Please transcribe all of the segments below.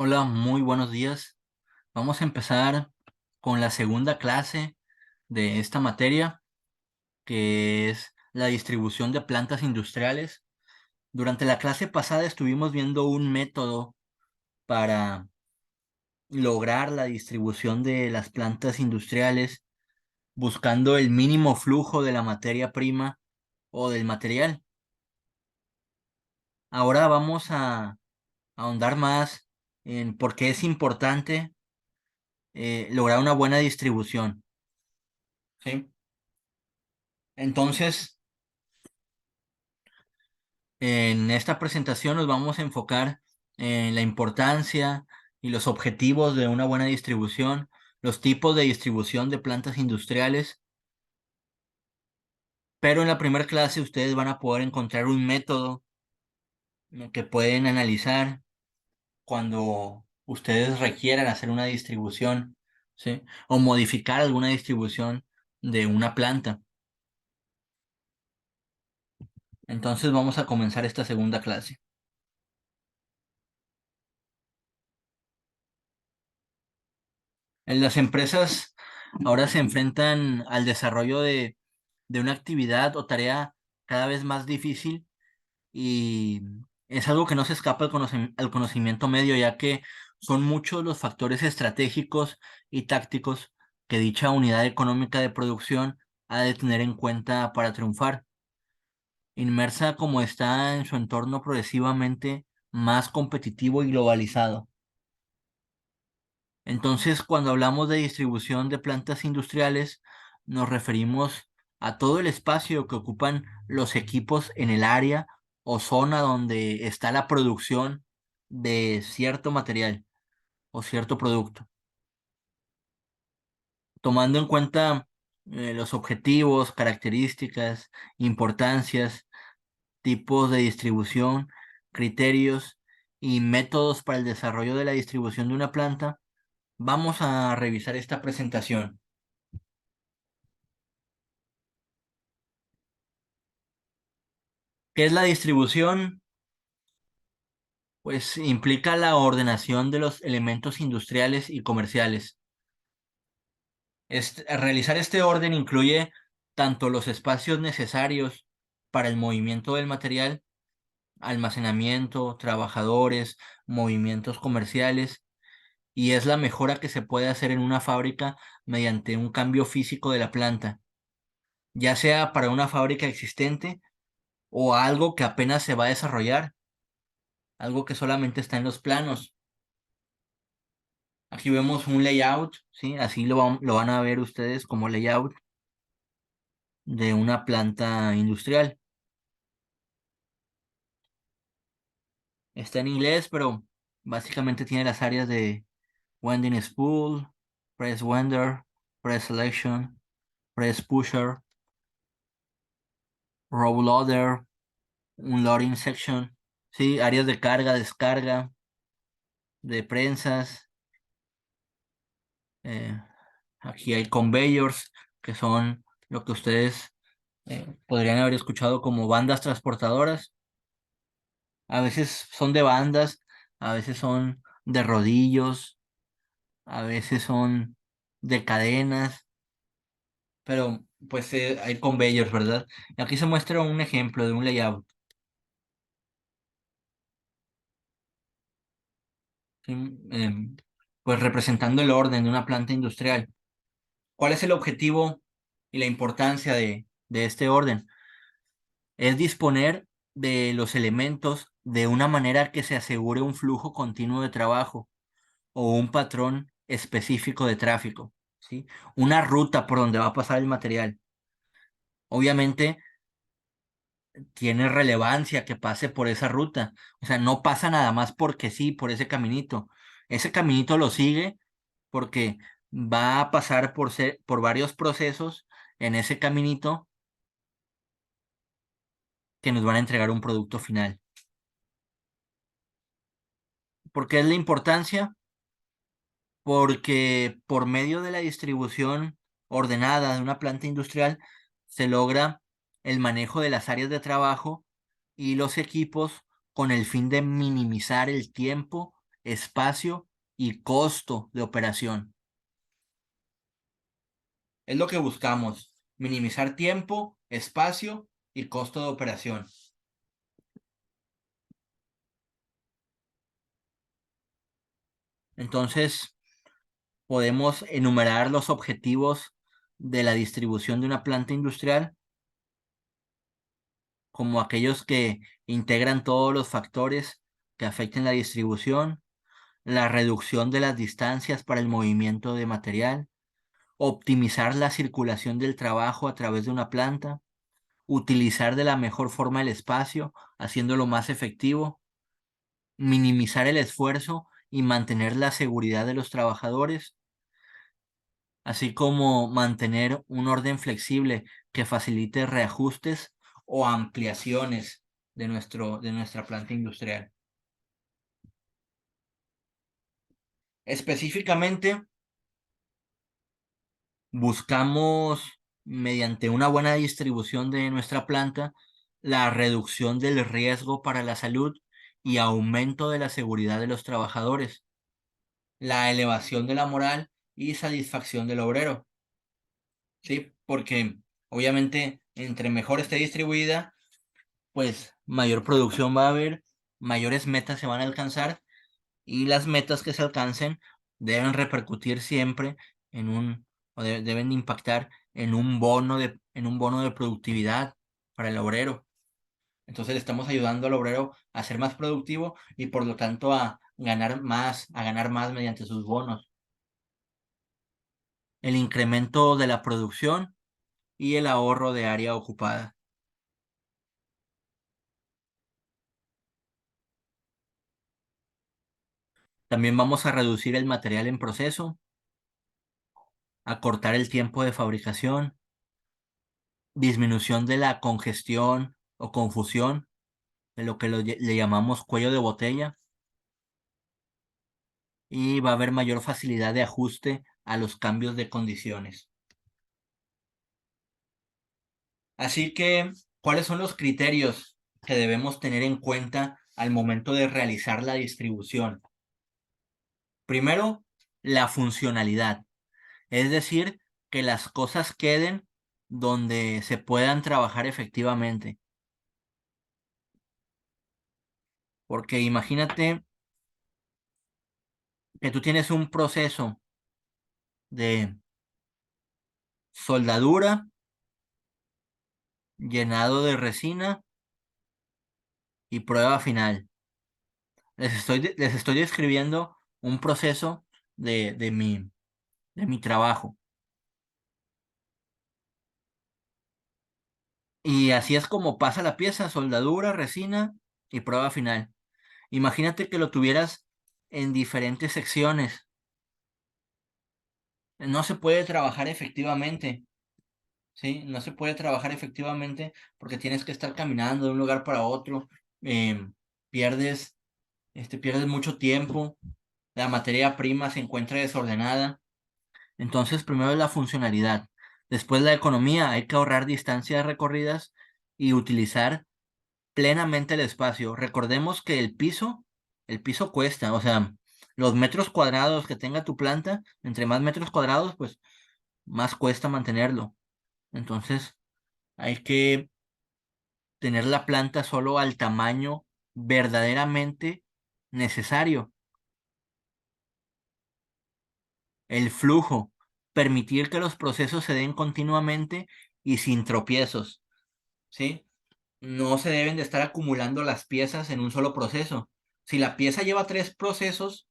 Hola, muy buenos días. Vamos a empezar con la segunda clase de esta materia, que es la distribución de plantas industriales. Durante la clase pasada estuvimos viendo un método para lograr la distribución de las plantas industriales, buscando el mínimo flujo de la materia prima o del material. Ahora vamos a ahondar más en por qué es importante lograr una buena distribución. ¿Sí? Entonces, en esta presentación nos vamos a enfocar en la importancia y los objetivos de una buena distribución, los tipos de distribución de plantas industriales, pero en la primera clase ustedes van a poder encontrar un método, ¿no?, que pueden analizar cuando ustedes requieran hacer una distribución, ¿sí?, o modificar alguna distribución de una planta. Entonces vamos a comenzar esta segunda clase. En las empresas ahora se enfrentan al desarrollo de una actividad o tarea cada vez más difícil, y es algo que no se escapa al conocimiento medio, ya que son muchos los factores estratégicos y tácticos que dicha unidad económica de producción ha de tener en cuenta para triunfar, inmersa como está en su entorno progresivamente más competitivo y globalizado. Entonces, cuando hablamos de distribución de plantas industriales, nos referimos a todo el espacio que ocupan los equipos en el área o zona donde está la producción de cierto material o cierto producto, tomando en cuenta los objetivos, características, importancias, tipos de distribución, criterios y métodos para el desarrollo de la distribución de una planta. Vamos a revisar esta presentación. ¿Qué es la distribución? Pues implica la ordenación de los elementos industriales y comerciales. Realizar este orden incluye tanto los espacios necesarios para el movimiento del material, almacenamiento, trabajadores, movimientos comerciales, y es la mejora que se puede hacer en una fábrica mediante un cambio físico de la planta, ya sea para una fábrica existente o algo que apenas se va a desarrollar, algo que solamente está en los planos. Aquí vemos un layout, ¿sí? Así lo van a ver ustedes como layout de una planta industrial. Está en inglés, pero básicamente tiene las áreas de winding spool, press wender, press selection, press pusher, row loader, un loading section, ¿sí? Áreas de carga, descarga, de prensas. eh, Aquí hay conveyors, que son lo que ustedes podrían haber escuchado como bandas transportadoras. A veces son de bandas, a veces son de rodillos, a veces son de cadenas, pero pues hay conveyors, ¿verdad? Y aquí se muestra un ejemplo de un layout, ¿sí? Pues representando el orden de una planta industrial. ¿Cuál es el objetivo y la importancia de este orden? Es disponer de los elementos de una manera que se asegure un flujo continuo de trabajo o un patrón específico de tráfico, ¿sí? Una ruta por donde va a pasar el material. Obviamente tiene relevancia que pase por esa ruta. O sea, no pasa nada más porque sí, por ese caminito. Ese caminito lo sigue porque va a pasar por varios procesos en ese caminito que nos van a entregar un producto final. ¿Por qué es la importancia? Porque por medio de la distribución ordenada de una planta industrial se logra el manejo de las áreas de trabajo y los equipos con el fin de minimizar el tiempo espacio y costo de operación. Es lo que buscamos, minimizar tiempo, espacio y costo de operación. Entonces, podemos enumerar los objetivos de la distribución de una planta industrial como aquellos que integran todos los factores que afecten la distribución, la reducción de las distancias para el movimiento de material, optimizar la circulación del trabajo a través de una planta, utilizar de la mejor forma el espacio, haciéndolo más efectivo, minimizar el esfuerzo y mantener la seguridad de los trabajadores, así como mantener un orden flexible que facilite reajustes o ampliaciones de nuestra planta industrial. Específicamente, buscamos, mediante una buena distribución de nuestra planta, la reducción del riesgo para la salud y aumento de la seguridad de los trabajadores, la elevación de la moral y satisfacción del obrero, ¿sí? Porque obviamente entre mejor esté distribuida, pues mayor producción va a haber, mayores metas se van a alcanzar y las metas que se alcancen deben repercutir siempre en deben impactar en un bono de productividad para el obrero. Entonces le estamos ayudando al obrero a ser más productivo y por lo tanto a ganar más mediante sus bonos. El incremento de la producción y el ahorro de área ocupada. También vamos a reducir el material en proceso, acortar el tiempo de fabricación, disminución de la congestión o confusión, de lo que le llamamos cuello de botella, y va a haber mayor facilidad de ajuste a los cambios de condiciones. Así que, ¿cuáles son los criterios que debemos tener en cuenta al momento de realizar la distribución? Primero, la funcionalidad, es decir, que las cosas queden donde se puedan trabajar efectivamente. Porque imagínate que tú tienes un proceso de soldadura, llenado de resina y prueba final. Les estoy describiendo un proceso de mi trabajo. Y así es como pasa la pieza, soldadura, resina y prueba final. Imagínate que lo tuvieras en diferentes secciones. No se puede trabajar efectivamente, ¿sí? No se puede trabajar efectivamente porque tienes que estar caminando de un lugar para otro. em, pierdes, pierdes mucho tiempo. La materia prima se encuentra desordenada. Entonces, primero es la funcionalidad. Después la economía. Hay que ahorrar distancias recorridas y utilizar plenamente el espacio. Recordemos que el piso cuesta, o sea, los metros cuadrados que tenga tu planta, entre más metros cuadrados, pues más cuesta mantenerlo. Entonces, hay que tener la planta solo al tamaño verdaderamente necesario. El flujo, permitir que los procesos se den continuamente y sin tropiezos, ¿sí? No se deben de estar acumulando las piezas en un solo proceso. Si la pieza lleva tres procesos,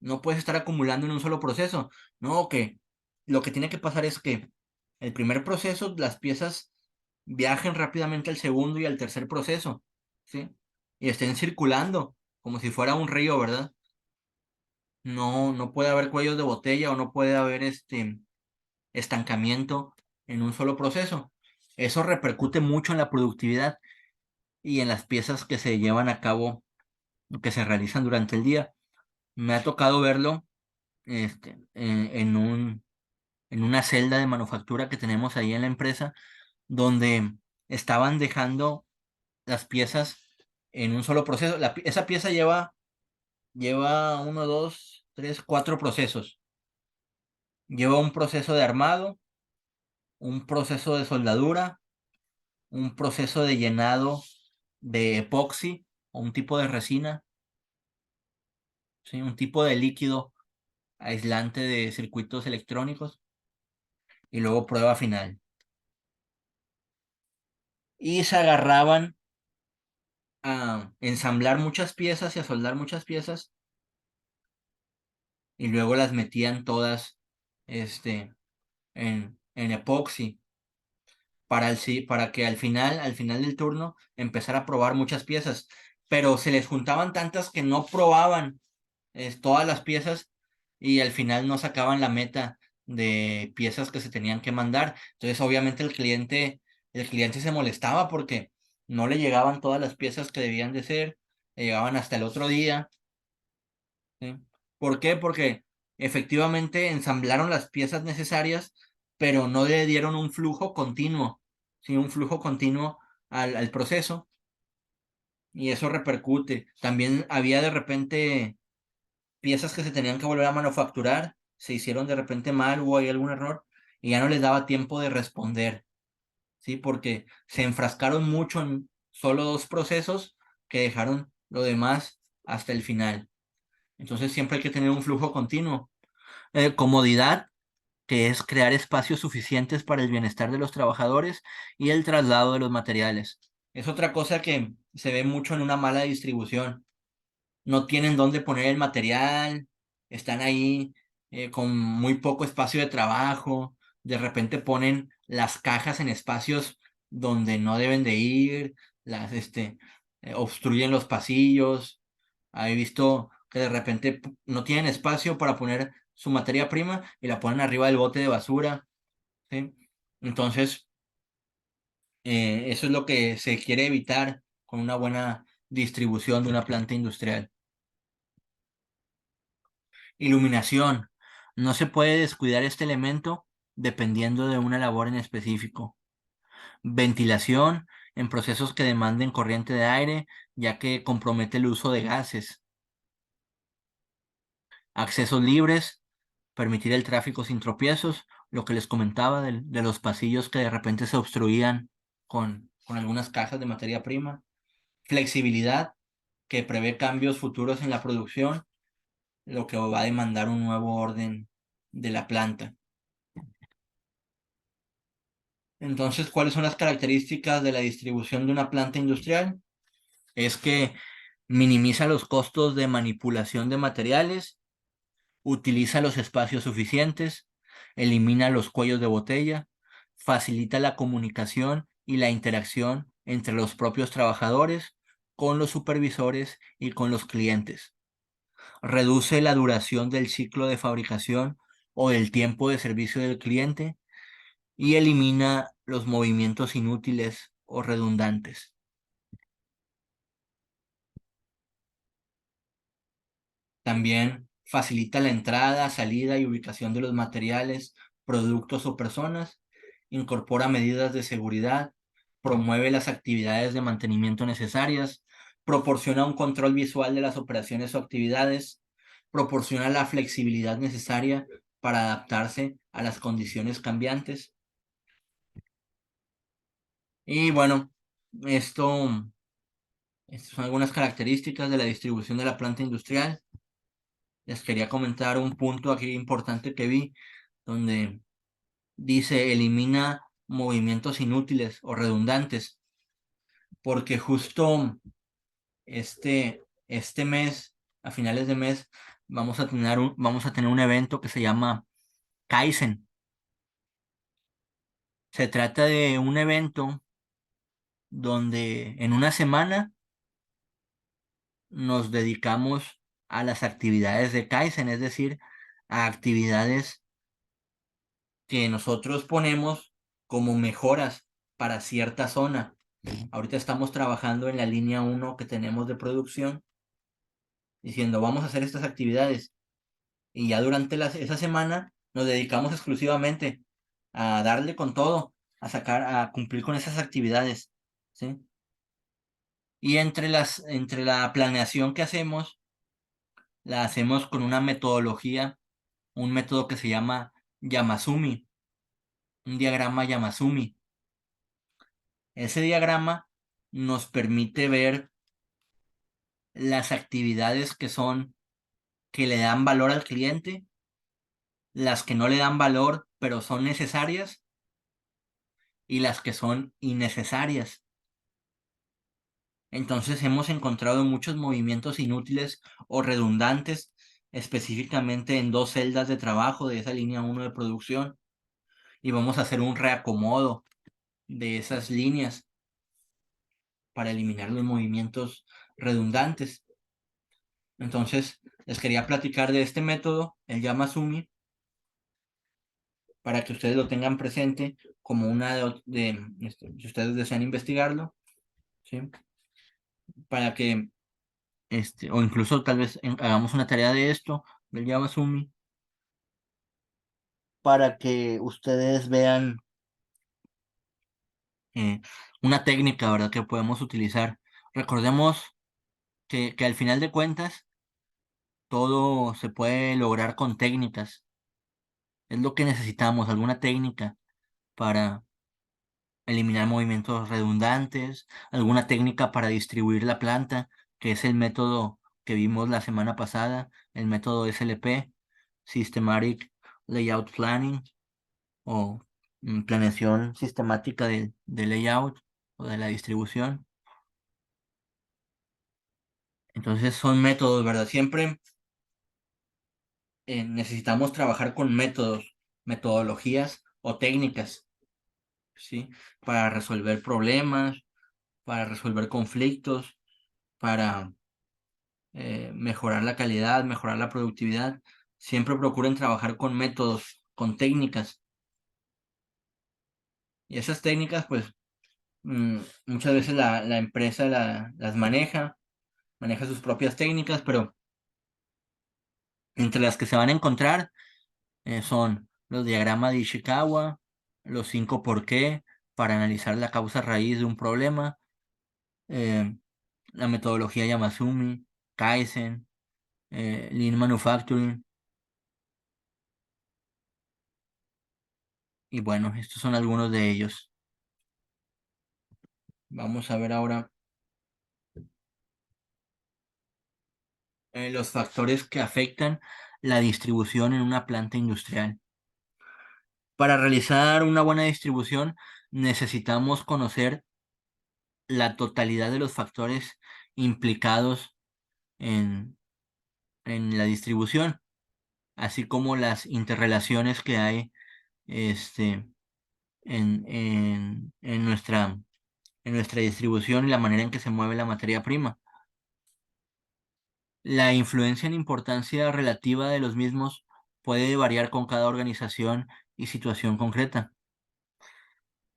no puedes estar acumulando en un solo proceso. No, que lo que tiene que pasar es que el primer proceso, las piezas viajen rápidamente al segundo y al tercer proceso, ¿sí? Y estén circulando como si fuera un río, ¿verdad? No, no puede haber cuellos de botella o no puede haber estancamiento en un solo proceso. Eso repercute mucho en la productividad y en las piezas que se llevan a cabo, que se realizan durante el día. Me ha tocado verlo en una celda de manufactura que tenemos ahí en la empresa, donde estaban dejando las piezas en un solo proceso. Esa pieza lleva Lleva uno, dos, tres, cuatro procesos. Lleva un proceso de armado, un proceso de soldadura, un proceso de llenado de epoxi o un tipo de resina, ¿sí? Un tipo de líquido aislante de circuitos electrónicos y luego prueba final. Y se agarraban a ensamblar muchas piezas y a soldar muchas piezas y luego las metían todas en epoxi para que al final del turno, empezara a probar muchas piezas. Pero se les juntaban tantas que no probaban todas las piezas y al final no sacaban la meta de piezas que se tenían que mandar. Entonces, obviamente, el cliente se molestaba porque no le llegaban todas las piezas que debían de ser, le llegaban hasta el otro día. ¿Sí? ¿Por qué? Porque efectivamente ensamblaron las piezas necesarias, pero no le dieron un flujo continuo, ¿sí? Un flujo continuo al proceso y eso repercute. También había de repente piezas que se tenían que volver a manufacturar, se hicieron de repente mal, hubo ahí algún error y ya no les daba tiempo de responder, ¿sí? Porque se enfrascaron mucho en solo dos procesos que dejaron lo demás hasta el final. Entonces siempre hay que tener un flujo continuo. Comodidad, que es crear espacios suficientes para el bienestar de los trabajadores y el traslado de los materiales. Es otra cosa que se ve mucho en una mala distribución. No tienen dónde poner el material, están ahí con muy poco espacio de trabajo, de repente ponen las cajas en espacios donde no deben de ir, obstruyen los pasillos. He visto que de repente no tienen espacio para poner su materia prima y la ponen arriba del bote de basura, ¿sí? Entonces, eso es lo que se quiere evitar con una buena distribución de una planta industrial. Iluminación. No se puede descuidar este elemento dependiendo de una labor en específico. Ventilación en procesos que demanden corriente de aire, ya que compromete el uso de gases. Accesos libres, permitir el tráfico sin tropiezos, lo que les comentaba de los pasillos que de repente se obstruían con algunas cajas de materia prima. Flexibilidad, que prevé cambios futuros en la producción, lo que va a demandar un nuevo orden de la planta. Entonces, ¿cuáles son las características de la distribución de una planta industrial? Es que minimiza los costos de manipulación de materiales, utiliza los espacios suficientes, elimina los cuellos de botella, facilita la comunicación y la interacción entre los propios trabajadores, con los supervisores y con los clientes. Reduce la duración del ciclo de fabricación o del tiempo de servicio del cliente y elimina los movimientos inútiles o redundantes. También facilita la entrada, salida y ubicación de los materiales, productos o personas, incorpora medidas de seguridad, promueve las actividades de mantenimiento necesarias, proporciona un control visual de las operaciones o actividades, proporciona la flexibilidad necesaria para adaptarse a las condiciones cambiantes. Y bueno, esto estas son algunas características de la distribución de la planta industrial. Les quería comentar un punto aquí importante que vi, donde dice elimina movimientos inútiles o redundantes, porque justo este mes, a finales de mes, vamos a tener un evento que se llama Kaizen. Se trata de un evento donde en una semana nos dedicamos a las actividades de Kaizen, es decir, a actividades que nosotros ponemos como mejoras para cierta zona. Ahorita estamos trabajando en la línea uno que tenemos de producción, diciendo vamos a hacer estas actividades y ya durante esa semana nos dedicamos exclusivamente a darle con todo, a cumplir con esas actividades, ¿sí? Y entre la planeación que hacemos, la hacemos con una metodología, un método que se llama Yamasumi, un diagrama Yamasumi. Ese diagrama nos permite ver las actividades que le dan valor al cliente, las que no le dan valor, pero son necesarias, y las que son innecesarias. Entonces hemos encontrado muchos movimientos inútiles o redundantes, específicamente en dos celdas de trabajo de esa línea uno de producción, y vamos a hacer un reacomodo de esas líneas para eliminar los movimientos redundantes. Entonces, les quería platicar de este método, el Yamasumi, para que ustedes lo tengan presente como una si ustedes desean investigarlo, ¿sí? Para que, o incluso tal vez hagamos una tarea de esto, del Yamasumi, para que ustedes vean eh, una técnica, ¿verdad?, que podemos utilizar. Recordemos que al final de cuentas, todo se puede lograr con técnicas. Es lo que necesitamos, alguna técnica para eliminar movimientos redundantes, alguna técnica para distribuir la planta, que es el método que vimos la semana pasada, el método SLP, Systematic Layout Planning, o planeación sistemática de layout o de la distribución. Entonces son métodos, ¿verdad? Siempre necesitamos trabajar con métodos, metodologías o técnicas, ¿sí? Para resolver problemas, para resolver conflictos, para mejorar la calidad, mejorar la productividad. Siempre procuren trabajar con métodos, con técnicas. Y esas técnicas, pues, muchas veces la empresa las maneja sus propias técnicas, pero entre las que se van a encontrar son los diagramas de Ishikawa, los 5 por qué, para analizar la causa raíz de un problema, eh, la metodología Yamasumi, Kaizen, Lean Manufacturing. Y bueno, estos son algunos de ellos. Vamos a ver ahora los factores que afectan la distribución en una planta industrial. Para realizar una buena distribución necesitamos conocer la totalidad de los factores implicados en, en la distribución, así como las interrelaciones que hay este, en nuestra distribución y la manera en que se mueve la materia prima. La influencia en importancia relativa de los mismos puede variar con cada organización y situación concreta.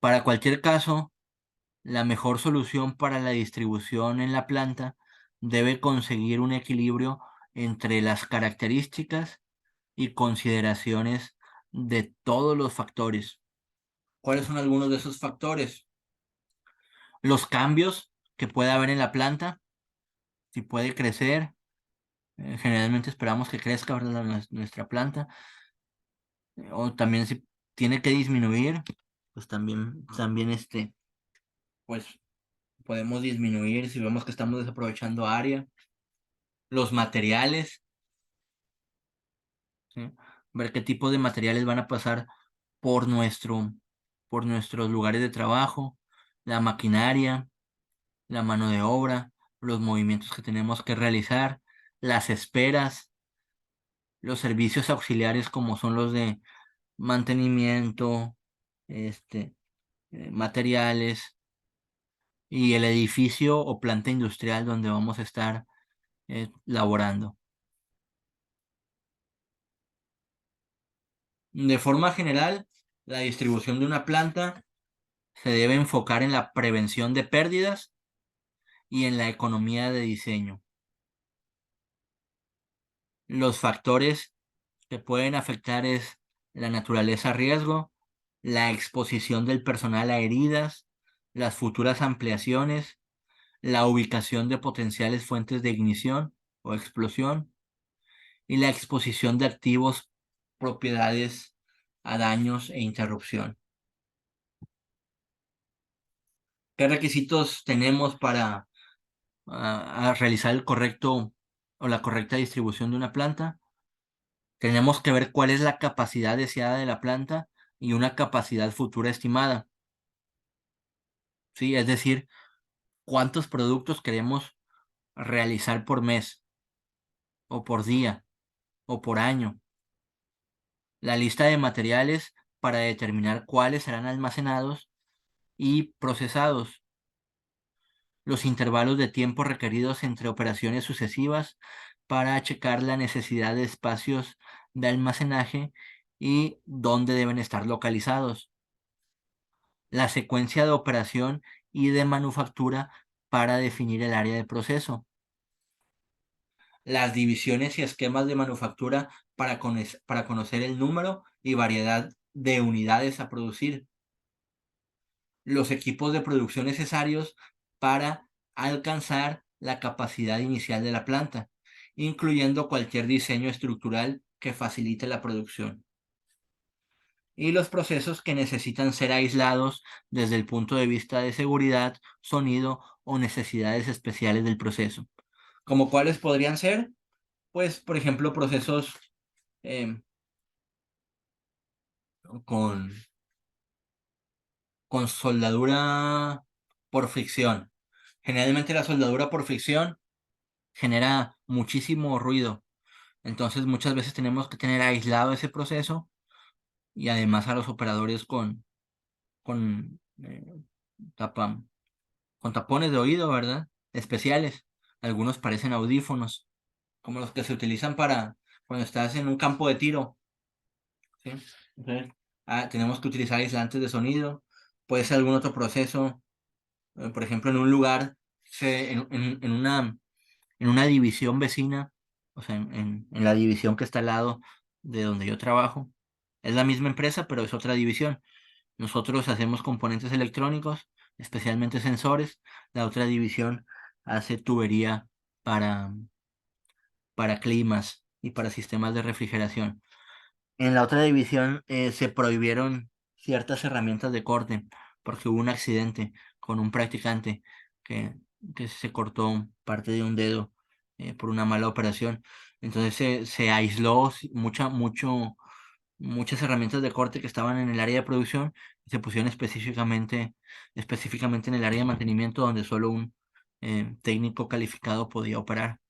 Para cualquier caso, la mejor solución para la distribución en la planta debe conseguir un equilibrio entre las características y consideraciones de todos los factores. ¿Cuáles son algunos de esos factores? Los cambios que puede haber en la planta, si puede crecer, generalmente esperamos que crezca, ¿verdad?, nuestra planta, o también si tiene que disminuir, pues también pues podemos disminuir si vemos que estamos desaprovechando área. Los materiales, ¿sí? Ver qué tipo de materiales van a pasar por por nuestros lugares de trabajo, la maquinaria, la mano de obra, los movimientos que tenemos que realizar, las esperas, los servicios auxiliares como son los de mantenimiento, este, materiales, y el edificio o planta industrial donde vamos a estar laborando. De forma general, la distribución de una planta se debe enfocar en la prevención de pérdidas y en la economía de diseño. Los factores que pueden afectar es la naturaleza riesgo, la exposición del personal a heridas, las futuras ampliaciones, la ubicación de potenciales fuentes de ignición o explosión, y la exposición de activos, propiedades a daños e interrupción. ¿Qué requisitos tenemos para a realizar el correcto o la correcta distribución de una planta? Tenemos que ver cuál es la capacidad deseada de la planta y una capacidad futura estimada. Sí, es decir, cuántos productos queremos realizar por mes o por día o por año. La lista de materiales para determinar cuáles serán almacenados y procesados. Los intervalos de tiempo requeridos entre operaciones sucesivas para checar la necesidad de espacios de almacenaje y dónde deben estar localizados. La secuencia de operación y de manufactura para definir el área de proceso. Las divisiones y esquemas de manufactura para conocer el número y variedad de unidades a producir. Los equipos de producción necesarios para alcanzar la capacidad inicial de la planta, incluyendo cualquier diseño estructural que facilite la producción. Y los procesos que necesitan ser aislados desde el punto de vista de seguridad, sonido o necesidades especiales del proceso. ¿Como cuáles podrían ser? Pues, por ejemplo, procesos em, con, con soldadura por fricción. Generalmente la soldadura por fricción genera muchísimo ruido. Entonces muchas veces tenemos que tener aislado ese proceso y además a los operadores con, tapa- con tapones de oído, ¿verdad? Especiales. Algunos parecen audífonos, como los que se utilizan para cuando estás en un campo de tiro, ¿sí? Entonces, tenemos que utilizar aislantes de sonido. Puede ser algún otro proceso, por ejemplo, en un lugar, en una división vecina, o sea, en la división que está al lado de donde yo trabajo. Es la misma empresa, pero es otra división. Nosotros hacemos componentes electrónicos, especialmente sensores. La otra división hace tubería para, para climas y para sistemas de refrigeración. En la otra división se prohibieron ciertas herramientas de corte porque hubo un accidente con un practicante que, que se cortó parte de un dedo por una mala operación. Entonces se aisló muchas herramientas de corte que estaban en el área de producción y se pusieron específicamente en el área de mantenimiento donde solo un técnico calificado podía operar.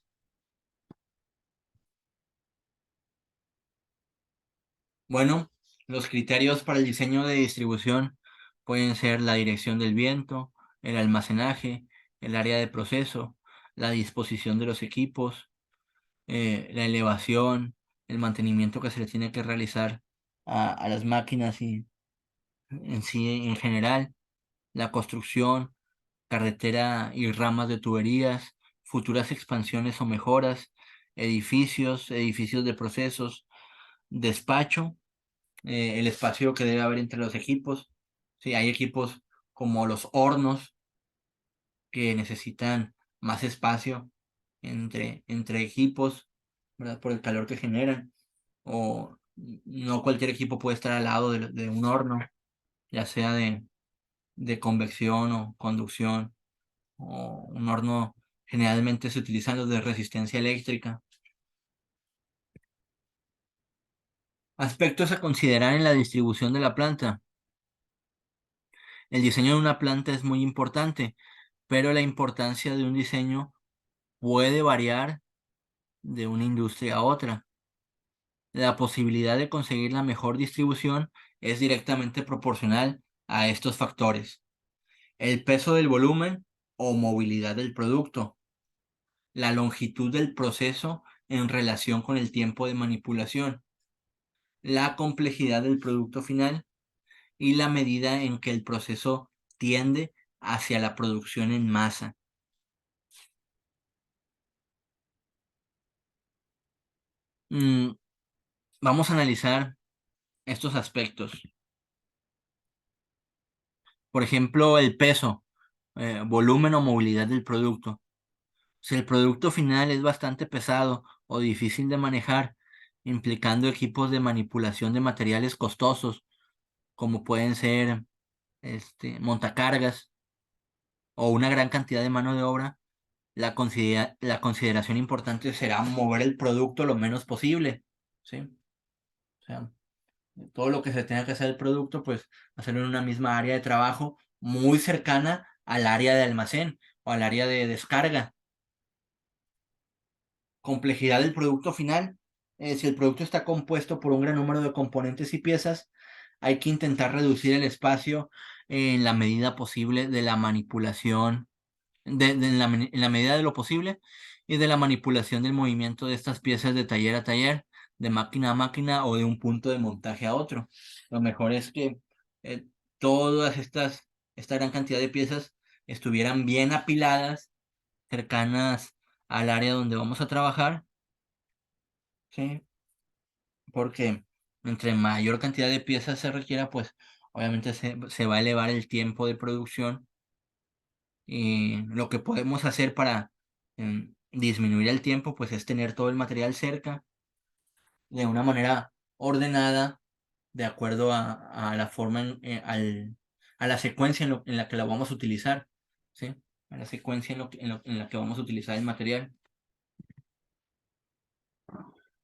Bueno, los criterios para el diseño de distribución pueden ser la dirección del viento, el almacenaje, el área de proceso, la disposición de los equipos, la elevación, el mantenimiento que se le tiene que realizar a las máquinas y en sí en general, la construcción, carretera y ramas de tuberías, futuras expansiones o mejoras, edificios de procesos, despacho, el espacio que debe haber entre los equipos. Sí, hay equipos como los hornos que necesitan más espacio entre equipos, ¿verdad? Por el calor que generan. O no cualquier equipo puede estar al lado de un horno, ya sea de convección o conducción, o un horno generalmente se utilizan los de resistencia eléctrica. Aspectos a considerar en la distribución de la planta. El diseño de una planta es muy importante, pero la importancia de un diseño puede variar de una industria a otra. La posibilidad de conseguir la mejor distribución es directamente proporcional a estos factores: el peso del volumen o movilidad del producto, la longitud del proceso en relación con el tiempo de manipulación, la complejidad del producto final y la medida en que el proceso tiende hacia la producción en masa. Mm, Vamos a analizar estos aspectos. Por ejemplo, el peso, volumen o movilidad del producto. Si el producto final es bastante pesado o difícil de manejar, implicando equipos de manipulación de materiales costosos, como pueden ser montacargas o una gran cantidad de mano de obra. La consideración importante será mover el producto lo menos posible, ¿sí? O sea, todo lo que se tenga que hacer el producto, pues hacerlo en una misma área de trabajo muy cercana al área de almacén o al área de descarga. Complejidad del producto final. Si el producto está compuesto por un gran número de componentes y piezas, hay que intentar reducir el espacio en la medida posible de la manipulación, en la medida de lo posible y de la manipulación del movimiento de estas piezas de taller a taller, de máquina a máquina o de un punto de montaje a otro. Lo mejor es que eh, todas esta gran cantidad de piezas estuvieran bien apiladas, cercanas al área donde vamos a trabajar, ¿sí? Porque entre mayor cantidad de piezas se requiera, pues obviamente se va a elevar el tiempo de producción. Y lo que podemos hacer para disminuir el tiempo, pues es tener todo el material cerca de una manera ordenada, de acuerdo a la forma, a la secuencia en la que la vamos a utilizar, ¿sí? A la secuencia en la que vamos a utilizar el material.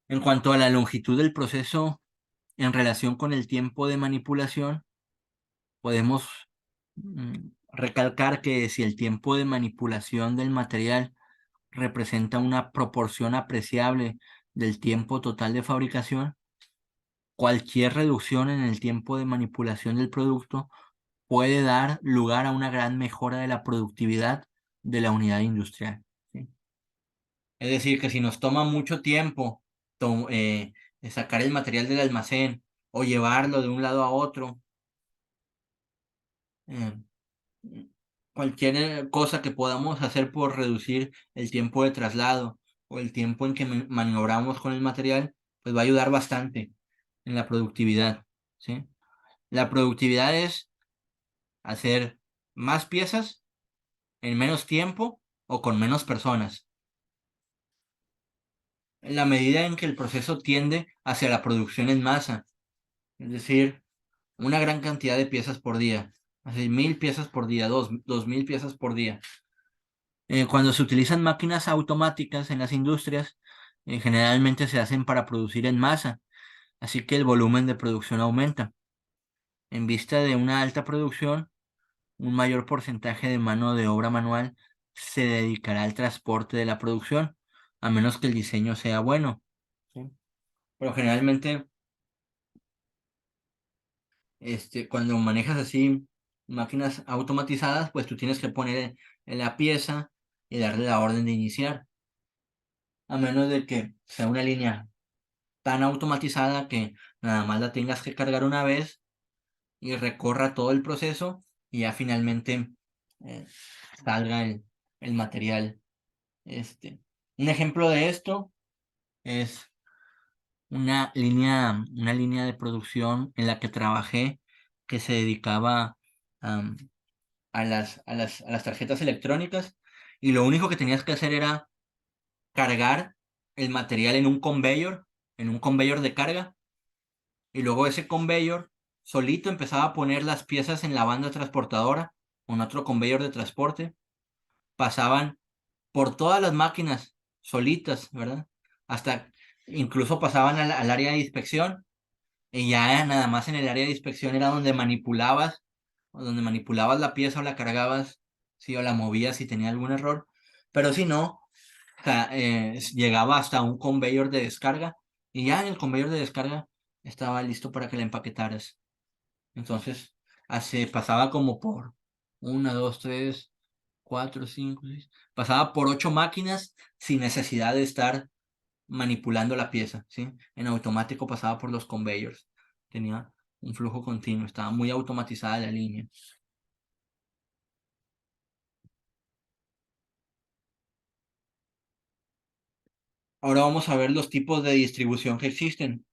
En cuanto a la longitud del proceso en relación con el tiempo de manipulación, podemos recalcar que si el tiempo de manipulación del material representa una proporción apreciable del tiempo total de fabricación, cualquier reducción en el tiempo de manipulación del producto puede dar lugar a una gran mejora de la productividad de la unidad industrial, ¿sí? Es decir, que si nos toma mucho tiempo sacar el material del almacén o llevarlo de un lado a otro, eh, cualquier cosa que podamos hacer por reducir el tiempo de traslado o el tiempo en que maniobramos con el material, pues va a ayudar bastante en la productividad, ¿sí? La productividad es hacer más piezas en menos tiempo o con menos personas, en la medida en que el proceso tiende hacia la producción en masa, es decir, una gran cantidad de piezas por día, así 1000 piezas por día, 2000 piezas por día. Cuando se utilizan máquinas automáticas en las industrias, generalmente se hacen para producir en masa, así que el volumen de producción aumenta. En vista de una alta producción, un mayor porcentaje de mano de obra manual se dedicará al transporte de la producción, a menos que el diseño sea bueno, ¿sí? Pero generalmente, cuando manejas así máquinas automatizadas, pues tú tienes que poner en la pieza y darle la orden de iniciar, a menos de que sea una línea tan automatizada que nada más la tengas que cargar una vez y recorra todo el proceso y ya finalmente eh, salga el material. Un ejemplo de esto es una línea de producción en la que trabajé que se dedicaba am, a las tarjetas electrónicas, y lo único que tenías que hacer era cargar el material en un conveyor de carga. Y luego ese conveyor solito empezaba a poner las piezas en la banda transportadora con otro conveyor de transporte. Pasaban por todas las máquinas solitas, ¿verdad? Hasta incluso pasaban al área de inspección, y ya nada más en el área de inspección era donde manipulabas la pieza o la cargabas, sí, o la movías si tenía algún error. Pero si no, o sea, llegaba hasta un conveyor de descarga, y ya en el conveyor de descarga estaba listo para que la empaquetaras. Entonces, pasaba como por una, dos, tres, cuatro, cinco, seis. Pasaba por 8 máquinas sin necesidad de estar manipulando la pieza, ¿sí? En automático pasaba por los conveyors. Tenía un flujo continuo, estaba muy automatizada la línea. Ahora vamos a ver los tipos de distribución que existen.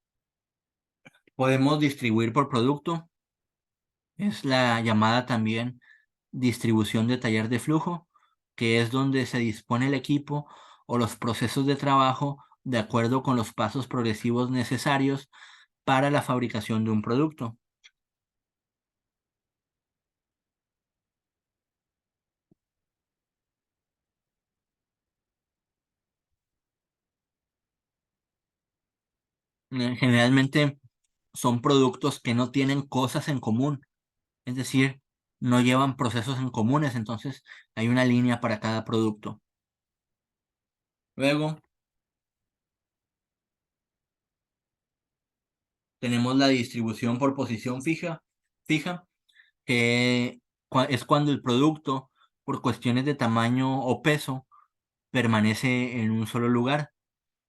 Podemos distribuir por producto. Es la llamada también distribución de taller de flujo, que es donde se dispone el equipo o los procesos de trabajo de acuerdo con los pasos progresivos necesarios para la fabricación de un producto. Generalmente son productos que no tienen cosas en común, es decir, no llevan procesos en comunes, entonces hay una línea para cada producto. Luego tenemos la distribución por posición fija, que es cuando el producto, por cuestiones de tamaño o peso, permanece en un solo lugar,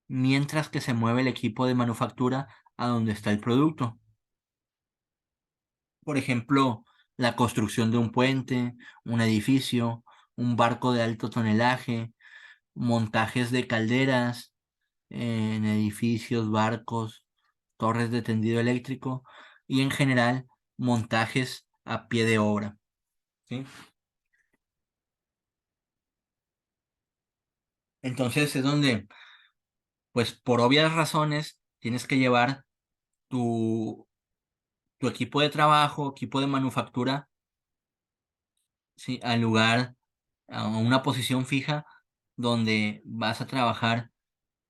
mientras que se mueve el equipo de manufactura a donde está el producto. Por ejemplo, la construcción de un puente, un edificio, un barco de alto tonelaje, montajes de calderas en edificios, barcos, torres de tendido eléctrico y en general montajes a pie de obra, ¿sí? Entonces es donde, pues por obvias razones, tienes que llevar tu, tu equipo de trabajo, equipo de manufactura, ¿sí? Al lugar, a una posición fija donde vas a trabajar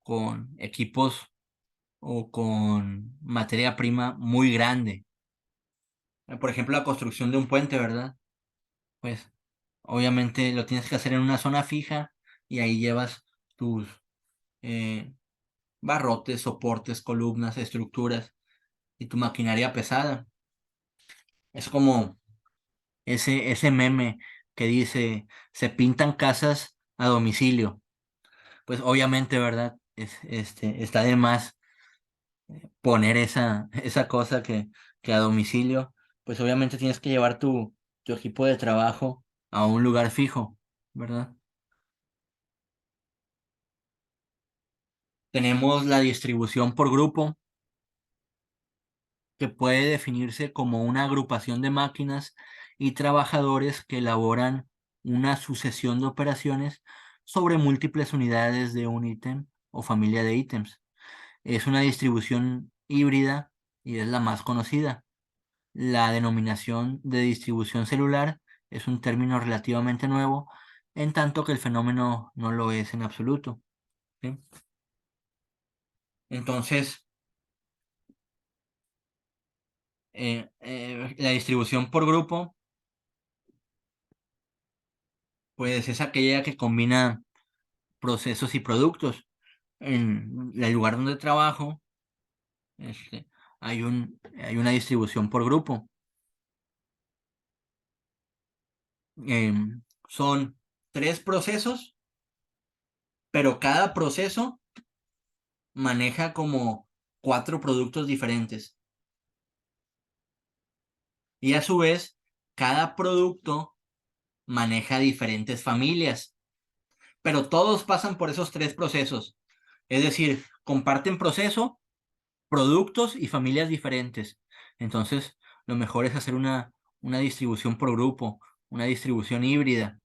con equipos o con materia prima muy grande. Por ejemplo, la construcción de un puente, ¿verdad? Pues obviamente lo tienes que hacer en una zona fija y ahí llevas tus eh, barrotes, soportes, columnas, estructuras y tu maquinaria pesada. Es como ese meme que dice, se pintan casas a domicilio. Pues obviamente, ¿verdad? Está de más poner esa cosa que a domicilio, pues obviamente tienes que llevar tu equipo de trabajo a un lugar fijo, ¿verdad? Tenemos la distribución por grupo, que puede definirse como una agrupación de máquinas y trabajadores que elaboran una sucesión de operaciones sobre múltiples unidades de un ítem o familia de ítems. Es una distribución híbrida y es la más conocida. La denominación de distribución celular es un término relativamente nuevo, en tanto que el fenómeno no lo es en absoluto, ¿sí? Entonces, la distribución por grupo, pues es aquella que combina procesos y productos. En el lugar donde trabajo, este, hay una distribución por grupo. Son tres procesos, pero cada proceso maneja como cuatro productos diferentes. Y a su vez, cada producto maneja diferentes familias, pero todos pasan por esos tres procesos. Es decir, comparten proceso, productos y familias diferentes. Entonces, lo mejor es hacer una distribución por grupo, una distribución híbrida.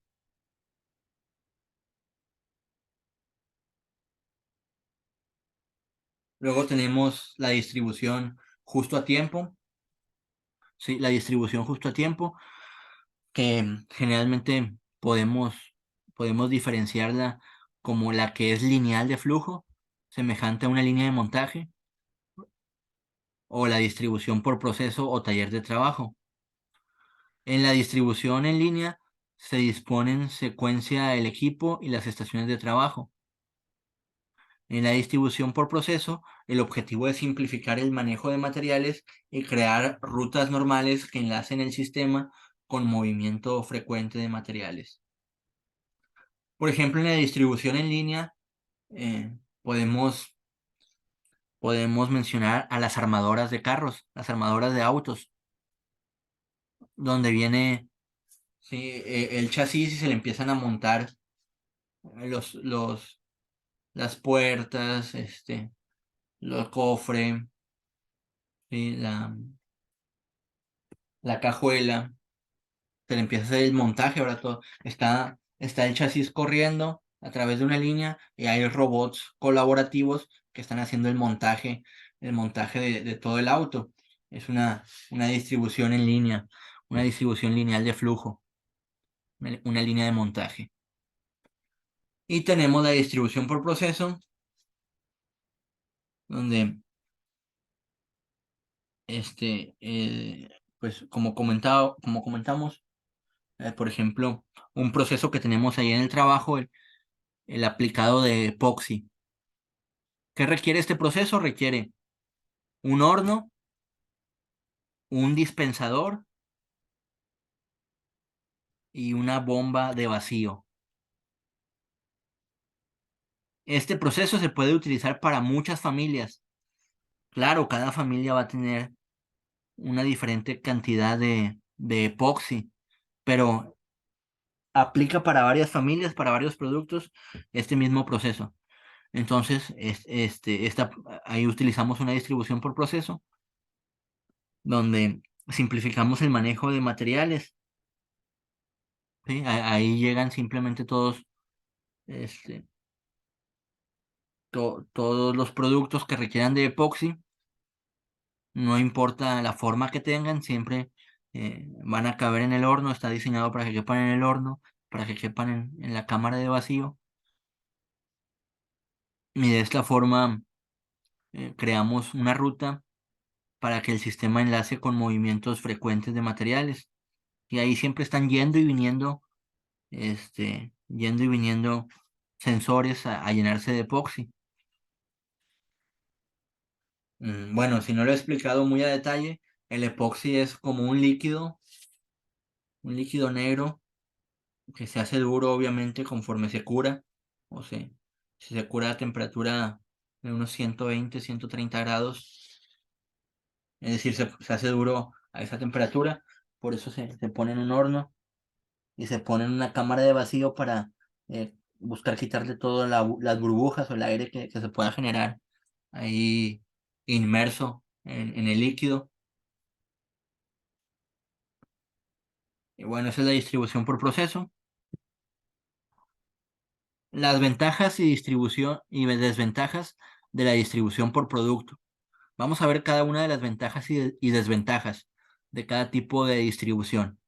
Luego tenemos la distribución justo a tiempo, sí, la distribución justo a tiempo, que generalmente podemos diferenciarla como la que es lineal de flujo, semejante a una línea de montaje, o la distribución por proceso o taller de trabajo. En la distribución en línea se disponen secuencia el equipo y las estaciones de trabajo. En la distribución por proceso, el objetivo es simplificar el manejo de materiales y crear rutas normales que enlacen el sistema con movimiento frecuente de materiales. Por ejemplo, en la distribución en línea, eh, podemos, podemos mencionar a las armadoras de carros, las armadoras de autos, donde viene, sí, el chasis y se le empiezan a montar los, las puertas, los cofres, sí, la cajuela, se le empieza a hacer el montaje, ahora todo, está el chasis corriendo a través de una línea y hay robots colaborativos que están haciendo el montaje de todo el auto. Es una distribución en línea, una distribución lineal de flujo, una línea de montaje. Y tenemos la distribución por proceso, donde pues como comentamos, por ejemplo, un proceso que tenemos ahí en el trabajo, el aplicado de epoxi. ¿Qué requiere este proceso? Requiere un horno, un dispensador y una bomba de vacío. Este proceso se puede utilizar para muchas familias. Claro, cada familia va a tener una diferente cantidad de epoxi, pero aplica para varias familias, para varios productos, este mismo proceso. Entonces, ahí utilizamos una distribución por proceso, donde simplificamos el manejo de materiales. ¿Sí? Ahí llegan simplemente este, todos los productos que requieran de epoxi, no importa la forma que tengan, siempre van a caber en el horno, está diseñado para que quepan en el horno, para que quepan en la cámara de vacío. Y de esta forma creamos una ruta para que el sistema enlace con movimientos frecuentes de materiales. Y ahí siempre están yendo y viniendo sensores a llenarse de epoxi. Bueno, si no lo he explicado muy a detalle, el epoxi es como un líquido negro que se hace duro obviamente conforme se cura, o sea, si se cura a temperatura de unos 120, 130 grados, es decir, se hace duro a esa temperatura, por eso se pone en un horno y se pone en una cámara de vacío para buscar quitarle todas las burbujas o el aire que se pueda generar ahí inmerso en el líquido. Y bueno, esa es la distribución por proceso. Las ventajas y desventajas de la distribución por producto. Vamos a ver cada una de las ventajas y desventajas de cada tipo de distribución.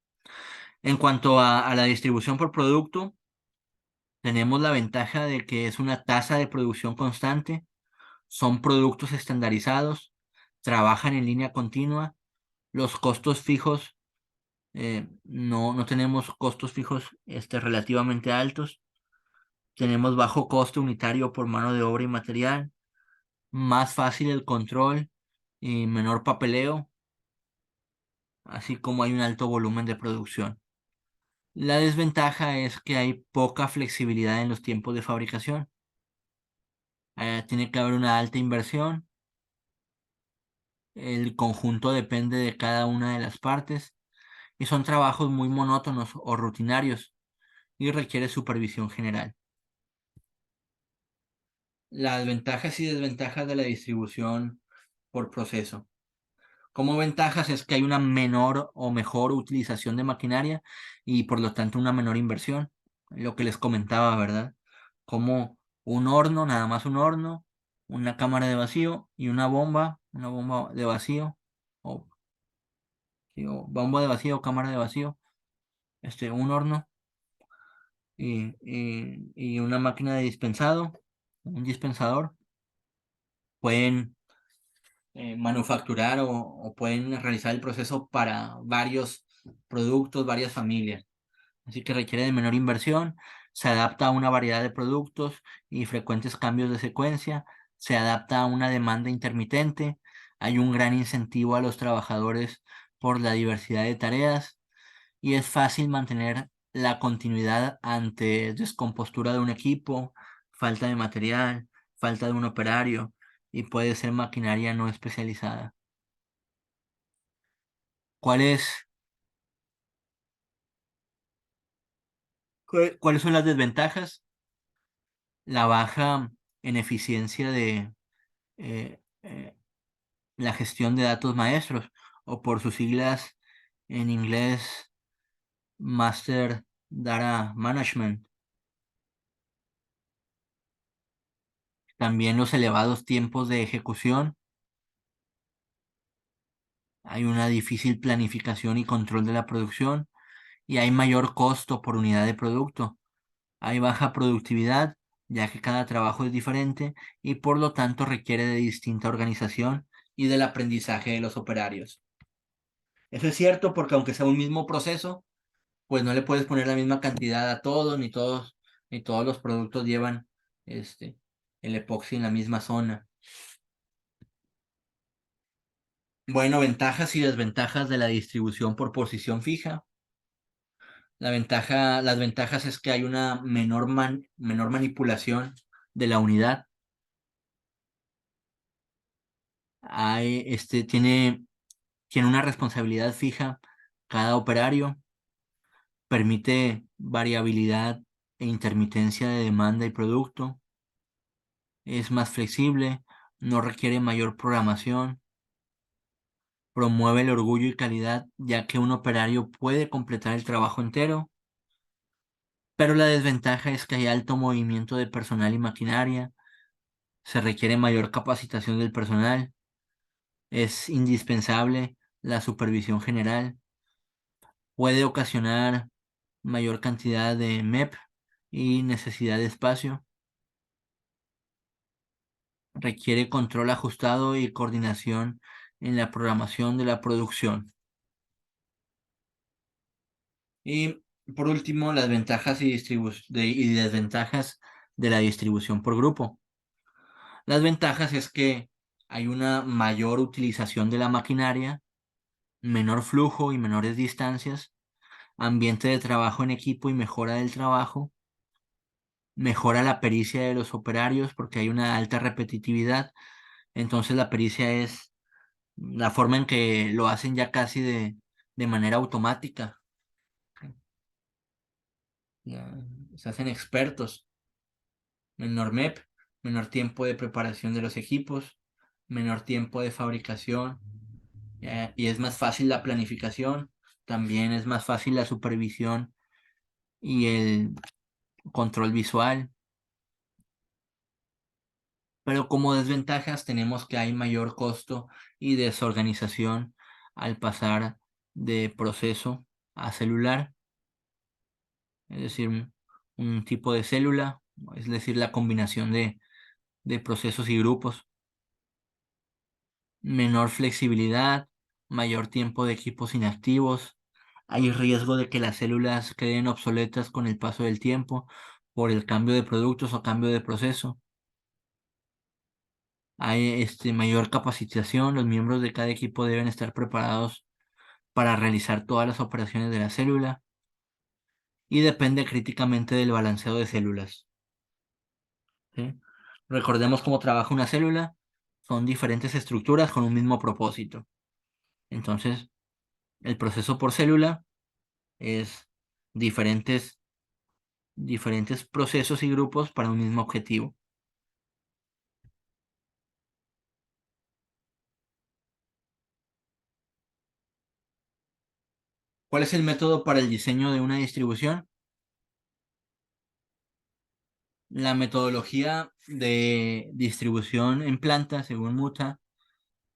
En cuanto a la distribución por producto, tenemos la ventaja de que es una tasa de producción constante, son productos estandarizados, trabajan en línea continua, los costos fijos, no tenemos costos fijos relativamente altos, tenemos bajo costo unitario por mano de obra y material, más fácil el control y menor papeleo, así como hay un alto volumen de producción. La desventaja es que hay poca flexibilidad en los tiempos de fabricación. Tiene que haber una alta inversión. El conjunto depende de cada una de las partes y son trabajos muy monótonos o rutinarios y requiere supervisión general. Las ventajas y desventajas de la distribución por proceso. Como ventajas es que hay una menor o mejor utilización de maquinaria y por lo tanto una menor inversión. Lo que les comentaba, ¿verdad? Como un horno, nada más un horno, una cámara de vacío y una bomba de vacío, o, sí, o bomba de vacío, cámara de vacío, un horno y una máquina de dispensado, un dispensador, pueden manufacturar o pueden realizar el proceso para varios productos, varias familias. Así que requiere de menor inversión, se adapta a una variedad de productos y frecuentes cambios de secuencia, se adapta a una demanda intermitente, hay un gran incentivo a los trabajadores por la diversidad de tareas y es fácil mantener la continuidad ante descompostura de un equipo, falta de material, falta de un operario y puede ser maquinaria no especializada. ¿Cuáles, cuáles son las desventajas? La baja en eficiencia de eh, eh, la gestión de datos maestros, o por sus siglas en inglés, Master Data Management. También los elevados tiempos de ejecución. Hay una difícil planificación y control de la producción y hay mayor costo por unidad de producto. Hay baja productividad, ya que cada trabajo es diferente y por lo tanto requiere de distinta organización y del aprendizaje de los operarios. Eso es cierto porque aunque sea un mismo proceso, pues no le puedes poner la misma cantidad a todos, ni todos los productos llevan este, el epoxi en la misma zona. Bueno, ventajas y desventajas de la distribución por posición fija. Las ventajas es que hay una menor manipulación de la unidad. Tiene una responsabilidad fija cada operario, permite variabilidad e intermitencia de demanda y producto, es más flexible, no requiere mayor programación, promueve el orgullo y calidad, ya que un operario puede completar el trabajo entero, pero la desventaja es que hay alto movimiento de personal y maquinaria, se requiere mayor capacitación del personal, es indispensable la supervisión general, puede ocasionar mayor cantidad de MEP y necesidad de espacio, requiere control ajustado y coordinación en la programación de la producción. Y por último, las ventajas y desventajas de la distribución por grupo. Las ventajas es que hay una mayor utilización de la maquinaria, menor flujo y menores distancias, ambiente de trabajo en equipo y mejora del trabajo, mejora la pericia de los operarios porque hay una alta repetitividad, entonces la pericia es la forma en que lo hacen ya casi de manera automática, ya se hacen expertos. Menor MEP, menor tiempo de preparación de los equipos, menor tiempo de fabricación, y es más fácil la planificación, también es más fácil la supervisión y el control visual, pero como desventajas tenemos que hay mayor costo y desorganización al pasar de proceso a celular, es decir, un tipo de célula, es decir, la combinación de procesos y grupos. Menor flexibilidad, mayor tiempo de equipos inactivos. Hay riesgo de que las células queden obsoletas con el paso del tiempo por el cambio de productos o cambio de proceso. Hay mayor capacitación, los miembros de cada equipo deben estar preparados para realizar todas las operaciones de la célula y depende críticamente del balanceo de células. ¿Sí? Recordemos cómo trabaja una célula, son diferentes estructuras con un mismo propósito. Entonces, el proceso por célula es diferentes, diferentes procesos y grupos para un mismo objetivo. ¿Cuál es el método para el diseño de una distribución? La metodología de distribución en planta, según Muta,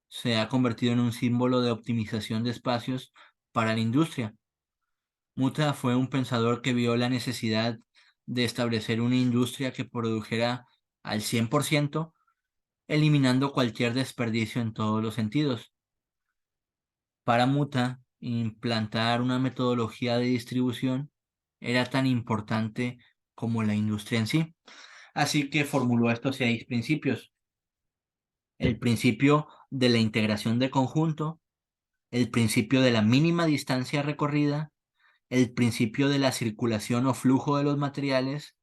se ha convertido en un símbolo de optimización de espacios para la industria. Muta fue un pensador que vio la necesidad de establecer una industria que produjera al 100%, eliminando cualquier desperdicio en todos los sentidos. Para Muta, implantar una metodología de distribución era tan importante como la industria en sí. Así que formuló estos 6 principios. El principio de la integración de conjunto, el principio de la mínima distancia recorrida, el principio de la circulación o flujo de los materiales,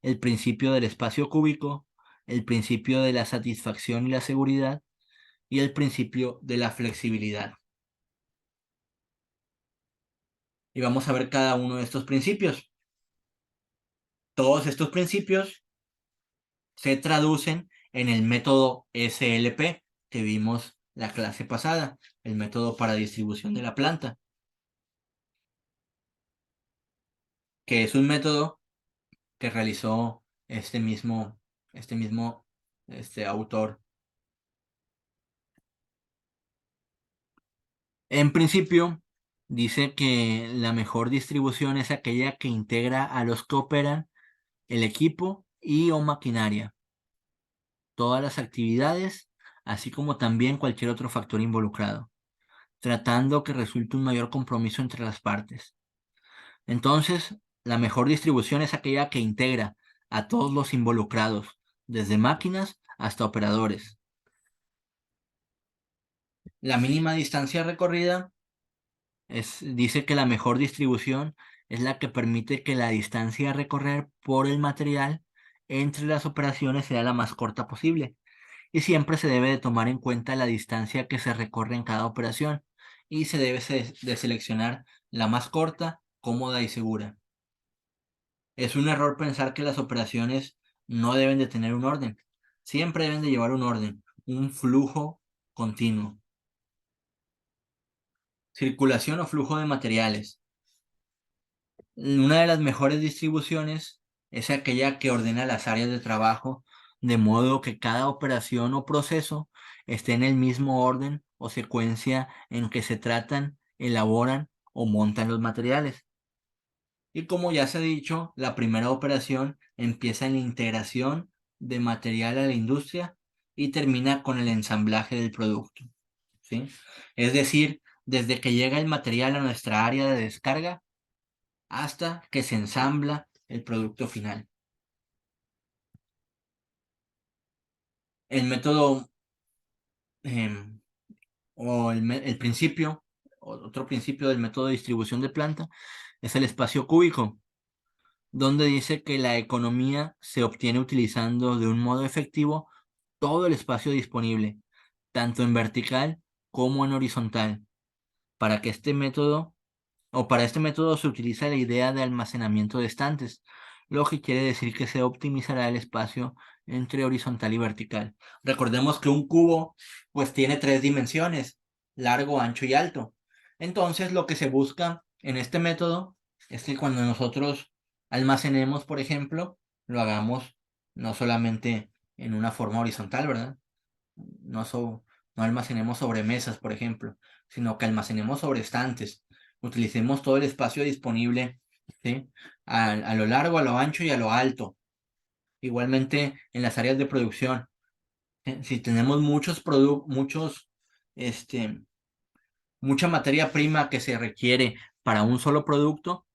el principio del espacio cúbico, el principio de la satisfacción y la seguridad y el principio de la flexibilidad. Y vamos a ver cada uno de estos principios. Todos estos principios se traducen en el método SLP que vimos la clase pasada, el método para distribución de la planta, que es un método que realizó este mismo autor. En principio, dice que la mejor distribución es aquella que integra a los que operan el equipo y o maquinaria, todas las actividades, así como también cualquier otro factor involucrado, tratando que resulte un mayor compromiso entre las partes. Entonces, la mejor distribución es aquella que integra a todos los involucrados, desde máquinas hasta operadores. La mínima distancia recorrida dice que la mejor distribución es la que permite que la distancia a recorrer por el material entre las operaciones sea la más corta posible. Y siempre se debe de tomar en cuenta la distancia que se recorre en cada operación y se debe de seleccionar la más corta, cómoda y segura. Es un error pensar que las operaciones no deben de tener un orden. Siempre deben de llevar un orden, un flujo continuo. Circulación o flujo de materiales. Una de las mejores distribuciones es aquella que ordena las áreas de trabajo de modo que cada operación o proceso esté en el mismo orden o secuencia en que se tratan, elaboran o montan los materiales. Y como ya se ha dicho, la primera operación empieza en la integración de material a la industria y termina con el ensamblaje del producto, ¿sí? Es decir, desde que llega el material a nuestra área de descarga hasta que se ensambla el producto final. El método em, el principio, otro principio del método de distribución de planta es el espacio cúbico, donde dice que la economía se obtiene utilizando de un modo efectivo todo el espacio disponible, tanto en vertical como en horizontal, para que este método para este método se utiliza la idea de almacenamiento de estantes, lo que quiere decir que se optimizará el espacio entre horizontal y vertical. Recordemos que un cubo pues tiene tres dimensiones, largo, ancho y alto. Entonces lo que se busca en este método es que cuando nosotros almacenemos, por ejemplo, lo hagamos no solamente en una forma horizontal, ¿verdad? No, no almacenemos sobre mesas, por ejemplo, sino que almacenemos sobre estantes. Utilicemos todo el espacio disponible, ¿sí? A lo largo, a lo ancho y a lo alto. Igualmente en las áreas de producción. Si tenemos este, mucha materia prima que se requiere para un solo producto,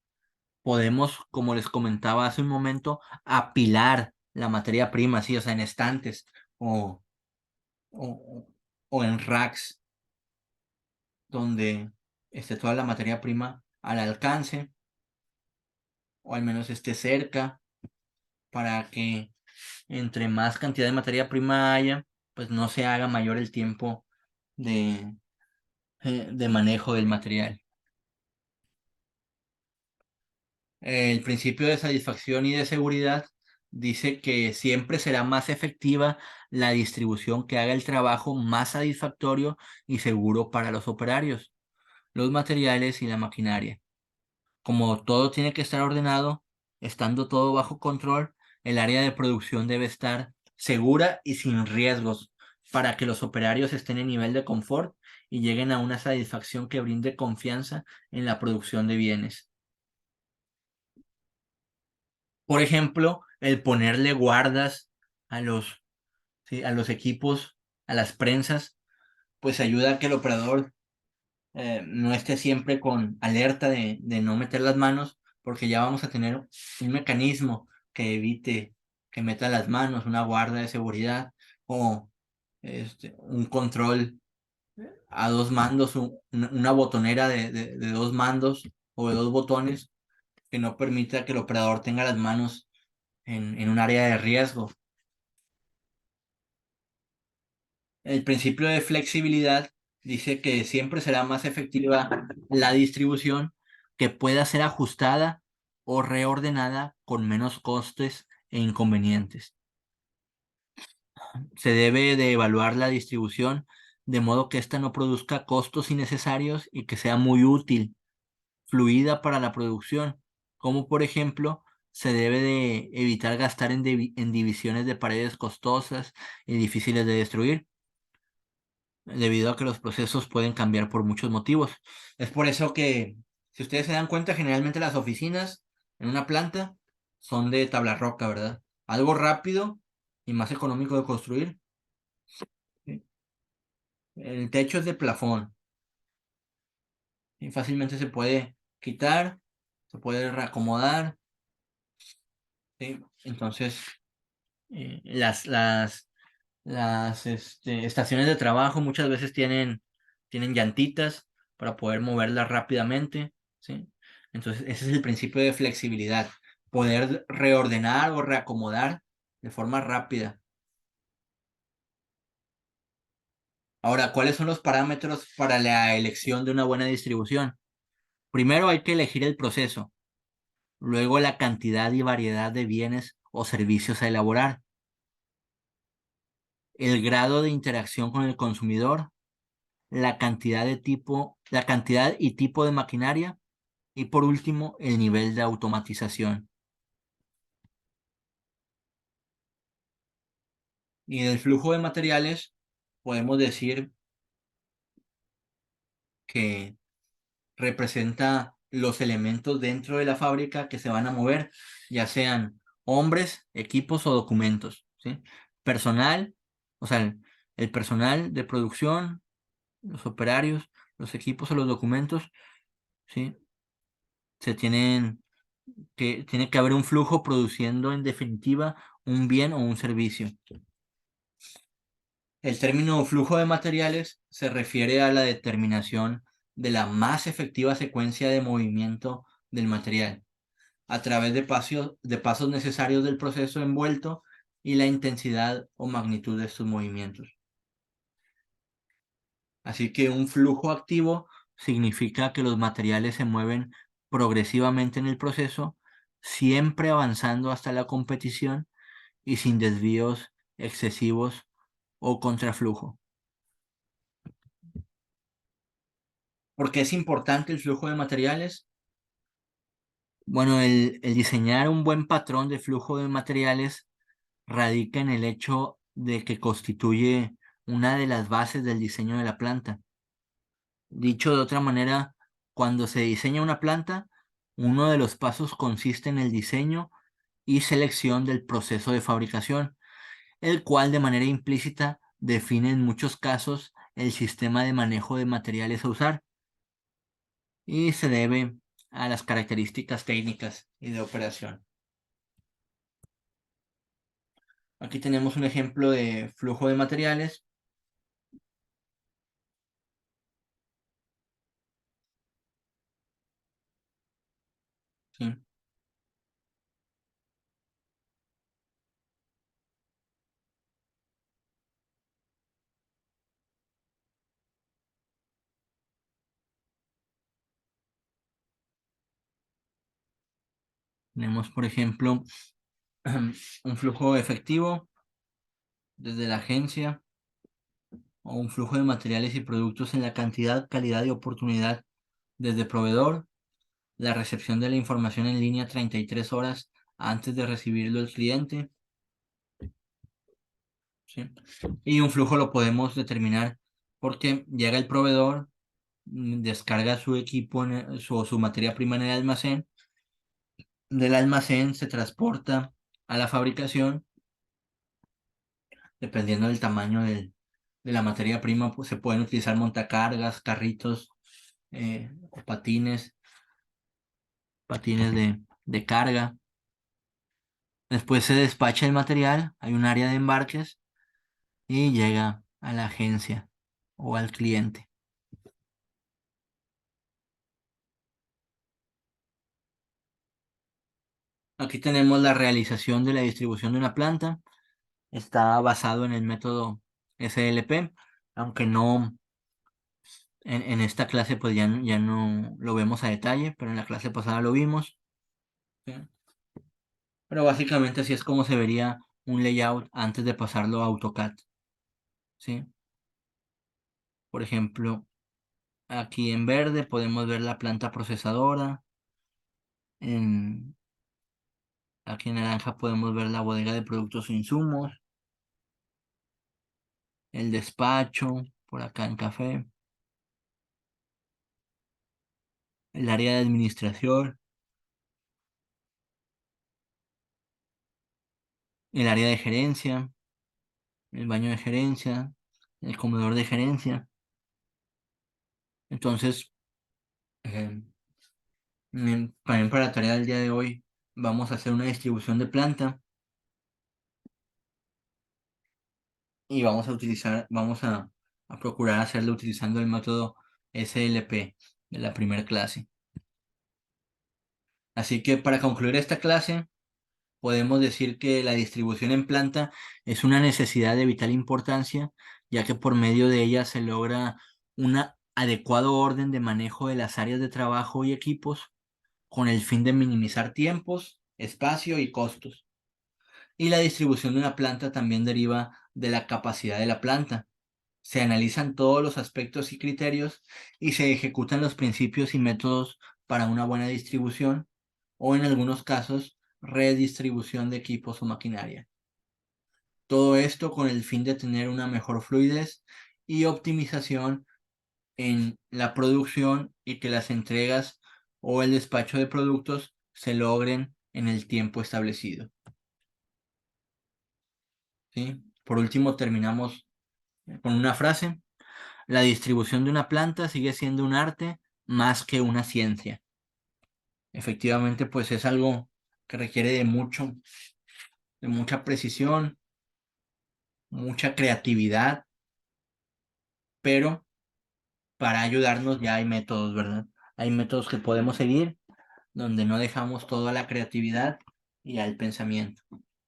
podemos, como les comentaba hace un momento, apilar la materia prima, sí, o sea, en estantes o, o, o en racks donde esté toda la materia prima al alcance o al menos esté cerca para que entre más cantidad de materia prima haya, pues no se haga mayor el tiempo de manejo del material. El principio de satisfacción y de seguridad dice que siempre será más efectiva la distribución que haga el trabajo más satisfactorio y seguro para los operarios, los materiales y la maquinaria. Como todo tiene que estar ordenado, estando todo bajo control, el área de producción debe estar segura y sin riesgos para que los operarios estén en nivel de confort y lleguen a una satisfacción que brinde confianza en la producción de bienes. Por ejemplo, el ponerle guardas a sí, a los equipos, a las prensas, pues ayuda a que el operador no esté siempre con alerta de no meter las manos, porque ya vamos a tener un mecanismo que evite que meta las manos, una guarda de seguridad o un control a dos mandos, una botonera de dos mandos o de dos botones que no permita que el operador tenga las manos en un área de riesgo. El principio de flexibilidad dice que siempre será más efectiva la distribución que pueda ser ajustada o reordenada con menos costes e inconvenientes. Se debe de evaluar la distribución de modo que ésta no produzca costos innecesarios y que sea muy útil, fluida para la producción, como por ejemplo se debe de evitar gastar en divisiones de paredes costosas y difíciles de destruir, debido a que los procesos pueden cambiar por muchos motivos. Es por eso que, si ustedes se dan cuenta, generalmente las oficinas en una planta son de tabla roca, ¿verdad? Algo rápido y más económico de construir. ¿Sí? El techo es de plafón y fácilmente se puede quitar, se puede reacomodar, ¿sí? Entonces, las estaciones de trabajo muchas veces tienen llantitas para poder moverlas rápidamente, ¿sí? Entonces, ese es el principio de flexibilidad, poder reordenar o reacomodar de forma rápida. Ahora, ¿cuáles son los parámetros para la elección de una buena distribución? Primero hay que elegir el proceso, luego la cantidad y variedad de bienes o servicios a elaborar, el grado de interacción con el consumidor, la cantidad y tipo de maquinaria y por último el nivel de automatización. Y del flujo de materiales podemos decir que representa los elementos dentro de la fábrica que se van a mover, ya sean hombres, equipos o documentos, ¿sí? Personal, o sea, el personal de producción, los operarios, los equipos o los documentos, ¿sí? Tiene que haber un flujo produciendo en definitiva un bien o un servicio. El término flujo de materiales se refiere a la determinación de la más efectiva secuencia de movimiento del material a través de pasos necesarios del proceso envuelto y la intensidad o magnitud de estos movimientos. Así que un flujo activo significa que los materiales se mueven progresivamente en el proceso, siempre avanzando hasta la competición y sin desvíos excesivos o contraflujo. ¿Por qué es importante el flujo de materiales? Bueno, el diseñar un buen patrón de flujo de materiales radica en el hecho de que constituye una de las bases del diseño de la planta. Dicho de otra manera, cuando se diseña una planta, uno de los pasos consiste en el diseño y selección del proceso de fabricación, el cual de manera implícita define en muchos casos el sistema de manejo de materiales a usar y se debe a las características técnicas y de operación. Aquí tenemos un ejemplo de flujo de materiales. ¿Sí? Tenemos, por ejemplo, un flujo efectivo desde la agencia o un flujo de materiales y productos en la cantidad, calidad y oportunidad desde proveedor, la recepción de la información en línea 33 horas antes de recibirlo el cliente, ¿sí? Y un flujo lo podemos determinar porque llega el proveedor, descarga su equipo, su materia prima en el almacén, del almacén se transporta a la fabricación, dependiendo del tamaño de la materia prima, pues se pueden utilizar montacargas, carritos o patines de carga. Después se despacha el material, hay un área de embarques y llega a la agencia o al cliente. Aquí tenemos la realización de la distribución de una planta. Está basado en el método SLP, aunque no en esta clase pues ya no lo vemos a detalle, pero en la clase pasada lo vimos. ¿Sí? Pero básicamente así es como se vería un layout antes de pasarlo a AutoCAD. ¿Sí? Por ejemplo, aquí en verde podemos ver la planta procesadora. En, Aquí en naranja podemos ver la bodega de productos e insumos, el despacho, por acá en café, el área de administración, el área de gerencia, el baño de gerencia, el comedor de gerencia. Entonces, eh, también para la tarea del día de hoy vamos a hacer una distribución de planta y vamos a procurar hacerlo utilizando el método SLP de la primera clase. Así que para concluir esta clase, podemos decir que la distribución en planta es una necesidad de vital importancia, ya que por medio de ella se logra un adecuado orden de manejo de las áreas de trabajo y equipos con el fin de minimizar tiempos, espacio y costos. Y la distribución de una planta también deriva de la capacidad de la planta. Se analizan todos los aspectos y criterios y se ejecutan los principios y métodos para una buena distribución o en algunos casos redistribución de equipos o maquinaria. Todo esto con el fin de tener una mejor fluidez y optimización en la producción y que las entregas o el despacho de productos se logren en el tiempo establecido. ¿Sí? Por último, terminamos con una frase. La distribución de una planta sigue siendo un arte más que una ciencia. Efectivamente, pues es algo que requiere de mucha precisión, mucha creatividad, pero para ayudarnos ya hay métodos, ¿verdad? Hay métodos que podemos seguir donde no dejamos toda la creatividad y al pensamiento,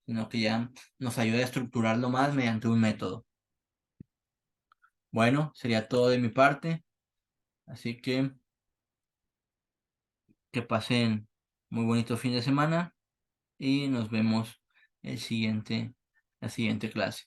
sino que ya nos ayuda a estructurarlo más mediante un método. Bueno, sería todo de mi parte, así que pasen muy bonito fin de semana y nos vemos el siguiente, la siguiente clase.